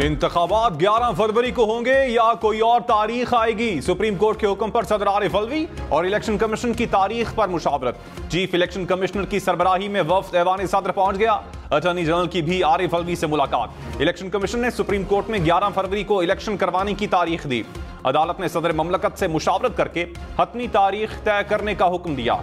इंतखाबात 11 फरवरी को होंगे या कोई और तारीख आएगी? सुप्रीम कोर्ट के हुक्म पर सदर आरिफ अलवी और इलेक्शन कमीशन की तारीख पर मुशावरत। चीफ इलेक्शन कमिश्नर की सरबराही में वफ्द ऐवान सदर पहुंच गया। अटॉर्नी जनरल की भी आरिफ अलवी से मुलाकात। इलेक्शन कमीशन ने सुप्रीम कोर्ट में 11 फरवरी को इलेक्शन करवाने की तारीख दी। अदालत ने सदर ममलकत से मुशावरत करके हतमी तारीख तय करने का हुक्म दिया।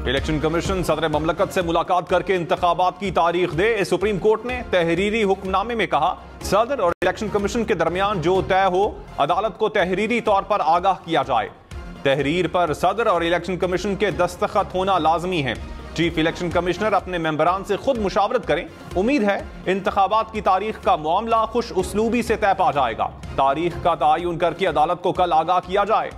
इलेक्शन कमीशन सदर ममलकत से मुलाकात करके इंतखाबात की तारीख दे। सुप्रीम कोर्ट ने तहरीरी हुक्मनामे में कहा, सदर और इलेक्शन कमीशन के दरमियान जो तय हो अदालत को तहरीरी तौर पर आगाह किया जाए। तहरीर पर सदर और इलेक्शन कमीशन के दस्तखत होना लाजमी है। चीफ इलेक्शन कमिश्नर अपने मेंबरान से खुद मुशावरत करें। उम्मीद है इंतखाबात की तारीख का मामला खुश उसलूबी से तय पा जाएगा। तारीख का तयन करके अदालत को कल आगाह किया जाए।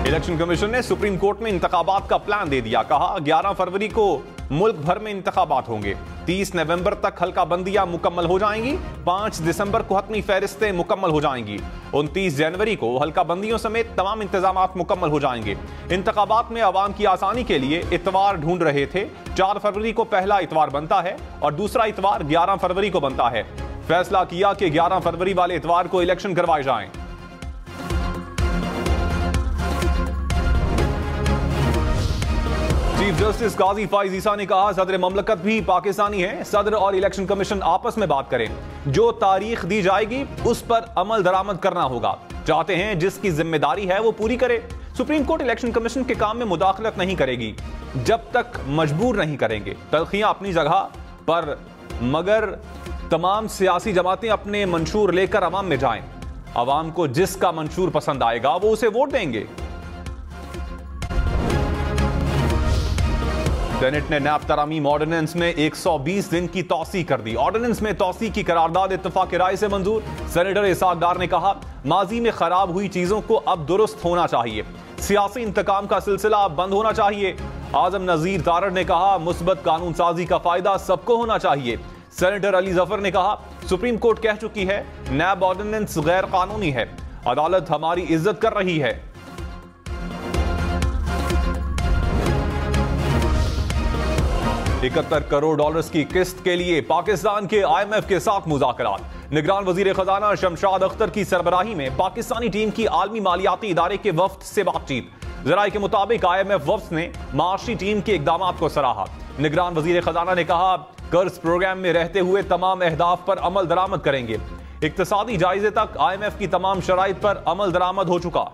इलेक्शन कमीशन ने सुप्रीम कोर्ट में इंतखाबात का प्लान दे दिया। कहा 11 फरवरी को मुल्क भर में इंतखाबात होंगे। 30 नवंबर तक हल्का बंदियां मुकम्मल हो जाएंगी। 5 दिसंबर को हतमी फहरिस्तें मुकम्मल हो जाएंगी। 29 जनवरी को हल्का बंदियों समेत तमाम इंतजामात मुकम्मल हो जाएंगे। इंतखाबात में आवाम की आसानी के लिए इतवार ढूंढ रहे थे। 4 फरवरी को पहला इतवार बनता है और दूसरा इतवार 11 फरवरी को बनता है। फैसला किया कि 11 फरवरी वाले इतवार को इलेक्शन करवाए जाएं। चीफ जस्टिस काजी फाइज ईसा ने कहा, सदर ममलकत भी पाकिस्तानी है। सदर और इलेक्शन कमीशन आपस में बात करें। जो तारीख दी जाएगी उस पर अमल दरामद करना होगा। चाहते हैं जिसकी जिम्मेदारी है वो पूरी करे। सुप्रीम कोर्ट इलेक्शन कमीशन के काम में मुदाखलत नहीं करेगी जब तक मजबूर नहीं करेंगे। तलखियां अपनी जगह पर, मगर तमाम सियासी जमातें अपने मंशूर लेकर अवाम में जाएं। अवाम को जिसका मंशूर पसंद आएगा वो उसे वोट देंगे। सेनेट ने नैब तरमीम ऑर्डिनेंस में 120 दिन की तौसी कर दी। ऑर्डिनेंस में तौसी की करारदाद इत्तफाक राय से मंजूर। सेनेटर इसाक डार ने कहा, माजी में खराब हुई चीजों को अब दुरुस्त होना चाहिए। सियासी इंतकाम का सिलसिला अब बंद होना चाहिए। आजम नजीर तारड़ ने कहा, मुस्बत कानून साजी का फायदा सबको होना चाहिए। सेनेटर अली जफर ने कहा, सुप्रीम कोर्ट कह चुकी है नैब ऑर्डिनेंस गैर कानूनी है। अदालत हमारी इज्जत कर रही है। 71 करोड़ डॉलर्स की किस्त के लिए पाकिस्तान के IMF के साथ मुज़ाकरात। निगरान वजीर खजाना शमशाद अख्तर की सरबराही में पाकिस्तानी टीम की आलमी मालियाती इदारे के वफ्द से बातचीत। जराये के मुताबिक IMF वफ्द ने माशी टीम के इकदामात को सराहा। निगरान वजीर खजाना ने कहा, कर्ज प्रोग्राम में रहते हुए तमाम अहदाफ पर अमल दरामद करेंगे। इक्तसादी जायजे तक IMF की तमाम शराइत पर अमल दरामद हो चुका।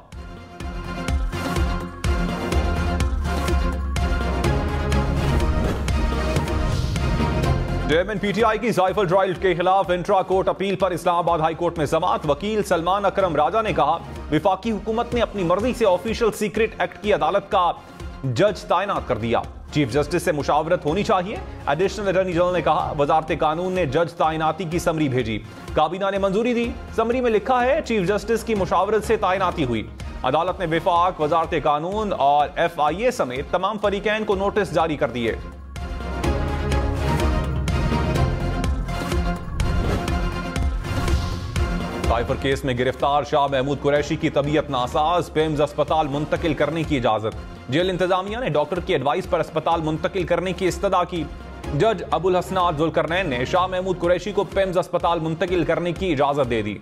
चेयरमैन PTI की साइफर ट्रायल के खिलाफ इंट्रा कोर्ट अपील पर इस्लामाबाद हाई कोर्ट में समाअत। वकील सलमान अकरम राजा ने कहा, विफाकी हुकूमत ने अपनी मर्जी से ऑफिशियल सीक्रेट एक्ट की अदालत का जज तैनात कर दिया। चीफ जस्टिस से मुशावरत होनी चाहिए। एडिशनल अटॉर्नी जनरल ने कहा, वजारत कानून ने जज तैनाती की समरी भेजी। काबीना ने मंजूरी दी। समरी में लिखा है, चीफ जस्टिस की मुशावरत से तैनाती हुई। अदालत ने विफाक, वजारत कानून और FIA समेत तमाम फरीकैन को नोटिस जारी कर दिए। साइफर केस में गिरफ्तार शाह महमूद कुरैशी की तबीयत नासाज, पेम्स अस्पताल मुंतकिल करने की इजाजत। जेल इंतजामिया ने डॉक्टर की एडवाइस पर अस्पताल मुंतकिल करने की इस्तदा की। जज अबुल हसनात जुल्करनैन ने शाह महमूद कुरैशी को पेम्स अस्पताल मुंतकिल करने की इजाजत दे दी।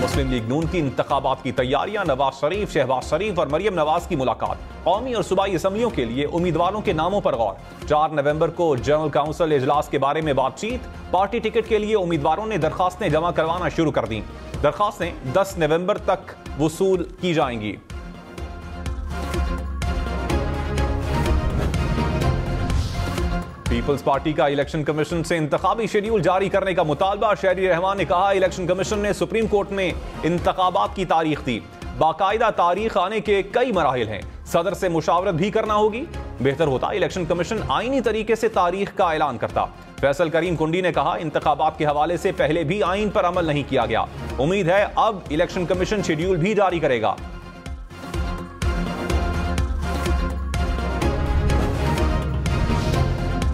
मुस्लिम लीग नून की इंतखाबात की तैयारियां। नवाज शरीफ, शहबाज शरीफ और मरियम नवाज की मुलाकात। कौमी और सूबाई असम्बलियों के लिए उम्मीदवारों के नामों पर गौर। 4 नवंबर को जनरल काउंसिल इजलास के बारे में बातचीत। पार्टी टिकट के लिए उम्मीदवारों ने दरखास्तें जमा करवाना शुरू कर दी। दरखास्तें 10 नवंबर तक वसूल की जाएंगी। पीपल्स पार्टी का इलेक्शन कमीशन से इंतखाबी शेड्यूल जारी करने का मुतालबा। शहरी रहमान ने कहा, इलेक्शन कमीशन ने सुप्रीम कोर्ट में इंतखाबात की तारीख दी। बाकायदा तारीख आने के कई मराहिल हैं। सदर से मुशावरत भी करना होगी। बेहतर होता इलेक्शन कमीशन आईनी तरीके से तारीख का ऐलान करता। फैसल करीम कुंडी ने कहा, इंतखाबात के हवाले से पहले भी आईन पर अमल नहीं किया गया। उम्मीद है अब इलेक्शन कमीशन शेड्यूल भी जारी करेगा।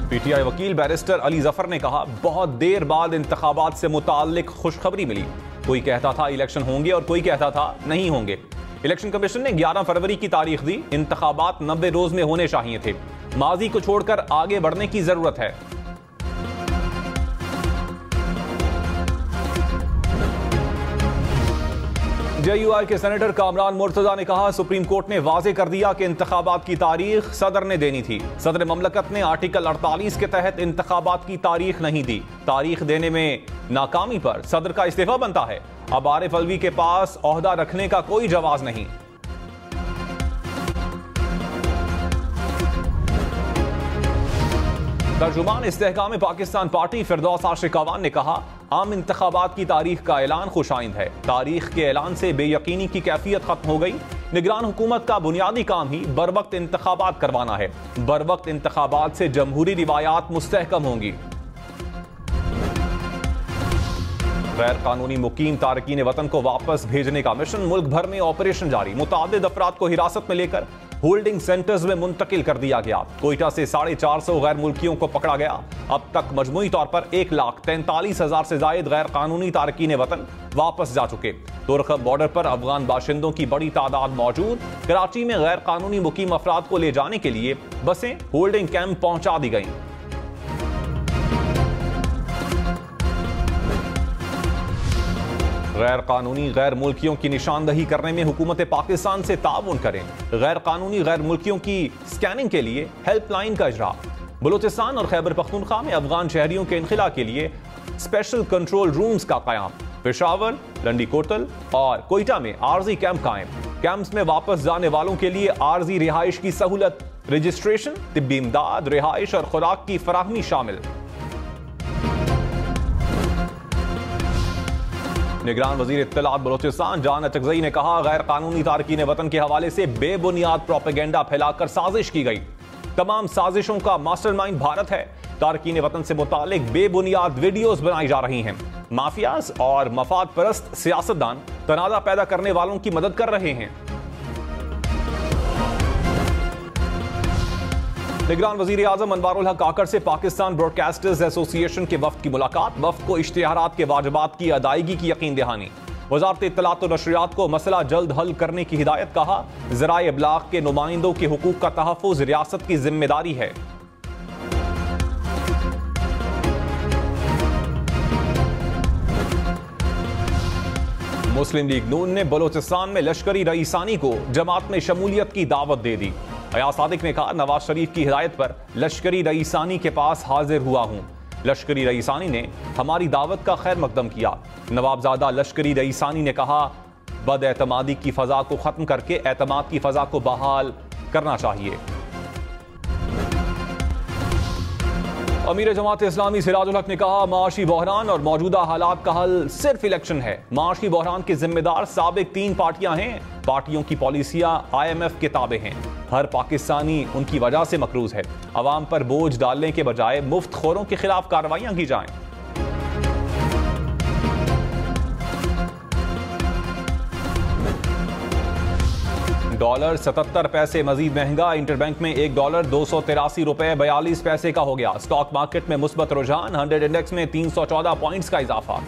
PTI वकील बैरिस्टर अली जफर ने कहा, बहुत देर बाद इंतखाबात से मुताल्लिक खुशखबरी मिली। कोई कहता था इलेक्शन होंगे और कोई कहता था नहीं होंगे। इलेक्शन कमीशन ने 11 फरवरी की तारीख दी। इंतखाबात 90 रोज में होने चाहिए थे। माजी को छोड़कर आगे बढ़ने की जरूरत है। JUI के सेनेटर कामरान मुर्तजा ने कहा, सुप्रीम कोर्ट ने वाजे कर दिया कि इंतखाबात की तारीख सदर ने देनी थी। सदर ममलकत ने आर्टिकल 48 के तहत इंतखाबात की तारीख नहीं दी। तारीख देने में नाकामी पर सदर का इस्तीफा बनता है। अब आरिफ अलवी के पास ओहदा रखने का कोई जवाब नहीं। तर्जुमान इस्तेहकाम पाकिस्तान पार्टी फिरदौस आशिक अवान ने कहा, आम इंतखाबात की तारीख का ऐलान खुशाइंद है। तारीख के ऐलान से बेयकीनी की कैफियत खत्म हो गई। निगरान हुकूमत का बुनियादी काम ही बर वक्त इंतखाबात करवाना है। बर वक्त इंतखाबात से जमहूरी रिवायात मुस्तहकम होंगी। गैर कानूनी मुकीम तारकीन वतन को वापस भेजने का मिशन, मुल्क भर में ऑपरेशन जारी। मुतादिद अफराद को हिरासत में लेकर होल्डिंग सेंटर्स में मुंतकिल कर दिया गया। कोयटा से 450 गैर मुल्कियों को पकड़ा गया। अब तक मजमूई तौर पर 1,43,000 से जायद गैर कानूनी तारकीन वतन वापस जा चुके। तुरखम बॉर्डर पर अफगान बाशिंदों की बड़ी तादाद मौजूद। कराची में गैर कानूनी मुकीम अफराद को ले जाने के लिए बसें होल्डिंग कैंप पहुंचा दी गई। गैर कानूनी गैर मुल्कियों की निशानदही करने में हुकूमत पाकिस्तान से ताउन करें। गैर कानूनी गैर मुल्कियों की स्कैनिंग के लिए हेल्पलाइन का इजरा। बलूचिस्तान और खैबर पख्तूनख्वा में अफगान शहरियों के इनखिला के लिए स्पेशल कंट्रोल रूम्स का कयाम। पेशावर, लंडी कोटल और कोयटा में आर्जी कैंप कायम। कैंप्स में वापस जाने वालों के लिए आर्जी रिहाइश की सहूलत, रजिस्ट्रेशन, तिब्बी इमदाद, रिहाइश और खुराक की फराहमी शामिल। निगरान वजीर इत्तलात बलूचिस्तान जान अचकजई ने कहा, गैर कानूनी तारकीन वतन के हवाले से बेबुनियाद प्रोपेगेंडा फैलाकर साजिश की गई। तमाम साजिशों का मास्टरमाइंड भारत है। तारकीन वतन से मुतालिक बेबुनियाद वीडियोस बनाई जा रही हैं। माफियाज और मफाद परस्त सियासतदान तनाजा पैदा करने वालों की मदद कर रहे हैं। निगरान वजीर आजम अनवारुल हक काकर से पाकिस्तान ब्रॉडकास्टर्स एसोसिएशन के वफ्द की मुलाकात। वफ्द को इश्तिहारात के वाजिबात की अदायगी की यकीन दहानी। वजारत इत्तलात और नशरियात को मसला जल्द हल करने की हिदायत। कहा, ज़राए इब्लाग के नुमाइंदों के हुकूक का तहफ़्फ़ुज़ रियासत की जिम्मेदारी है। मुस्लिम लीग नून ने बलूचिस्तान में लश्करी रईसानी को जमात में शमूलियत की दावत दे दी। अयाज सादिक ने कहा, नवाज शरीफ की हिदायत पर लश्करी रईसानी के पास हाजिर हुआ हूं। लश्करी रईसानी ने हमारी दावत का खैर मकदम किया। नवाबजादा लश्करी रईसानी ने कहा, बदएतमादी की फजा को खत्म करके एतमाद की फजा को बहाल करना चाहिए। अमीर जमात इस्लामी सिराजुल हक ने कहा, माशी बहरान और मौजूदा हालात का हल सिर्फ इलेक्शन है। माशी बहरान के जिम्मेदार साबिक 3 पार्टियां हैं। पार्टियों की पॉलिसियां IMF के ताबे हैं। हर पाकिस्तानी उनकी वजह से मकरूज है। अवाम पर बोझ डालने के बजाय मुफ्त खोरों के खिलाफ कार्रवाइयां की जाएं। डॉलर 77 पैसे मजीद महंगा। इंटरबैंक में $1 283 रुपए 42 पैसे का हो गया। स्टॉक मार्केट में मुस्बत रुझान। 100 इंडेक्स में 314 पॉइंट्स का इजाफा।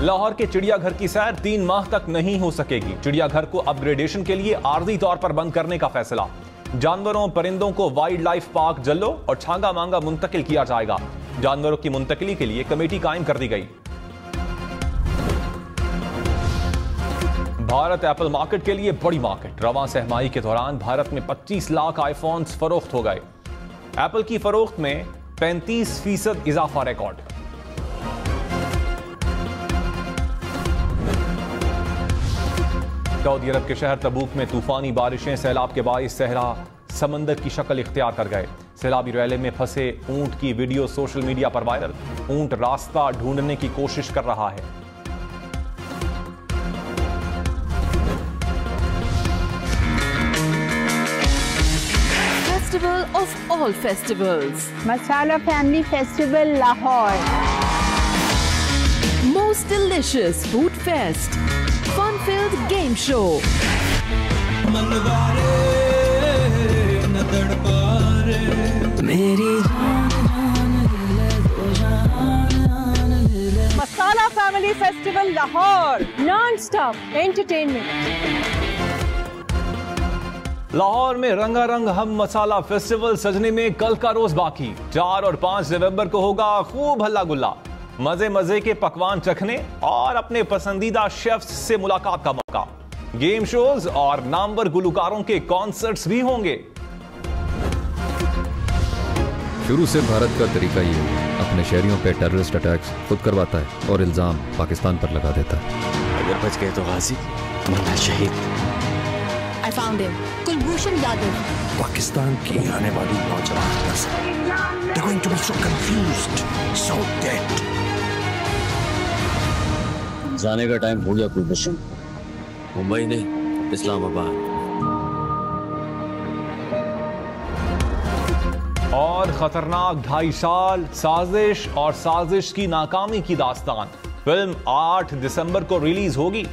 लाहौर के चिड़ियाघर की सैर 3 माह तक नहीं हो सकेगी। चिड़ियाघर को अपग्रेडेशन के लिए आर्जी तौर पर बंद करने का फैसला। जानवरों परिंदों को वाइल्ड लाइफ पार्क जल्लो और छांगा मांगा मुंतकिल किया जाएगा। जानवरों की मुंतकिली के लिए कमेटी कायम कर दी गई। भारत एप्पल मार्केट के लिए बड़ी मार्केट। रवां सहमाई के दौरान भारत में 25 लाख आईफोन्स फरोख्त हो गए। एप्पल की फरोख्त में 35% इजाफा रिकॉर्ड। सऊदी अरब के शहर तबूक में तूफानी बारिशें सैलाब के बाइस सहरा समंदर की शक्ल इख्तियार कर गए। सैलाबी रैले में फंसे ऊंट की वीडियो सोशल मीडिया पर वायरल। ऊंट रास्ता ढूंढने की कोशिश कर रहा है। Festival of all festivals. Masala Family Festival, Lahore. Most delicious food fest. Fun-filled game show. मेरी जान festival Lahore, non stop entertainment. Lahore में रंगारंग हम मसाला फेस्टिवल सजने में कल का रोज बाकी। 4 और 5 नवंबर को होगा खूब हल्ला गुल्ला, मजे मजे के पकवान चखने और अपने पसंदीदा शेफ्स से मुलाकात का मौका। गेम शोज और नामवर गुलकारों के कॉन्सर्ट्स भी होंगे। शुरू से भारत का तरीका ये है, अपने शहरियों पे टेररिस्ट अटैक्स खुद करवाता है और इल्जाम पाकिस्तान पर लगा देता है। अगर बच गए तो गाजी, वरना शहीद। I found him. Kulbhushan Yadav. Pakistan की आने वाली नौजवान नस्ल, they're going to be so confused, so dead. जाने का टाइम हो गया कुलभूषण। मुंबई नहीं, इस्लामाबाद। और खतरनाक 2.5 साल साजिश और साजिश की नाकामी की दास्तान। फिल्म 8 दिसंबर को रिलीज होगी।